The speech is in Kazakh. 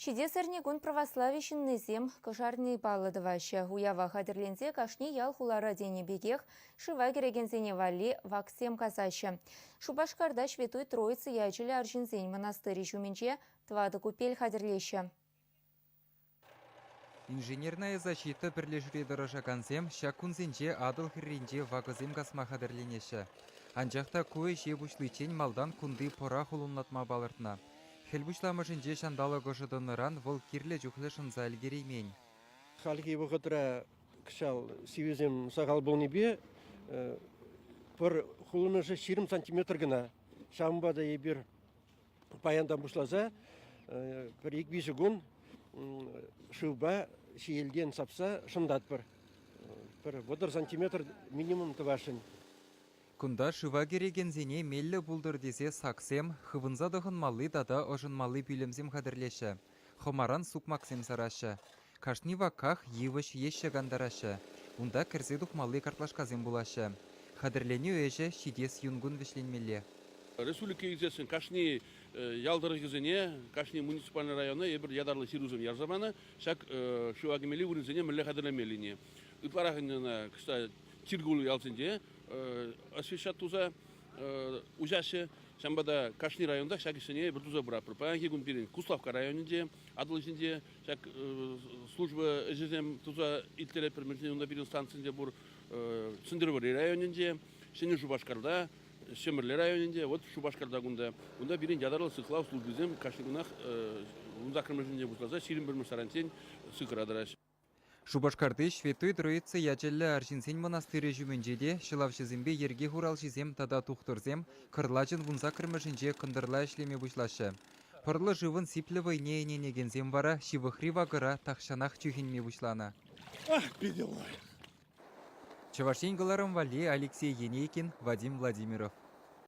Шиде сәрнегун православищен незем кышарный балыдывашы. Уява хадерлензе кашни ял хулара дене бегех шыва керегензене вали ваксем казашы. Шубашкарда Шветуй Троицы ячылі аржинзень монастырь жуменче твады купель хадерлеші. Инженерная защита бірлешіре дұрыша кансем, шакунзенче адыл хирринче вагызем касма хадерленеші. Анжақта көй жебушлычен малдан кунды пора хулунлатма балыртна. Хелбушламышынче шандалы гошыдыныран вол кирле жүхлі шынза әлгереймен. Халки бұғытыра кышал сивезем сағал болнебе, бір хулынышы 20 сантиметр гына. Шамбада ебір паяндан бұшлаза, бір екбесі күн шылба шиелден сапса шындат бір. Бір 1 сантиметр минимум тывашын. Кунда шыва керегензене меллі бұлдыр десе саксем, хывынза дұғын малы дада ожын малы білімзем қадырлеші. Хомаран сукмаксем сарашы. Кашни ваках евыш еші гандарашы. Унда кірзе дұқ малы картлашказем бұлашы. Қадырлене өйші шидес юнгун вишленмелі. Республика егзесін кашни ялдыры кезене, кашни муниципальный районы ебір ядарлы сирузым ярзаманы, шак шывагемели урынзене мүлі қадырлемеліне. Үтварағынына кыста тиргулы ялсынде, освещат туза ужашы, шамбада кашни районда шагишыне бір туза бұрапыр. Паянки гумпирин Куславка районінде, адылышынде, шак служба эжезем туза илтері пірмірсіне бірін станциясында бұр Сындырвары районінде, шені Шубашкарда, Шемірлі районінде, вот Шубашкарда гунда бірін ядарлы сықлау службызем кашнығынақ ұнзақырмышынде бұзлаза, ширин бірмір сарантен сықырадыраш. Шубашкарды Шветуй Троицы ячелі аржинсен монастыры жүменжеде шылавшызембе ерге хуралшызем тада тухтырзем кырлачын вунза кірмішінже кындырла ішлеме бұшлашы. Пырлы живын сиплі войне ененегензем вара шивыхри вагыра тақшанақ чүхенме бұшлана. Беделай. Чавашень Вали, Алексей Енейкин, Вадим Владимиров.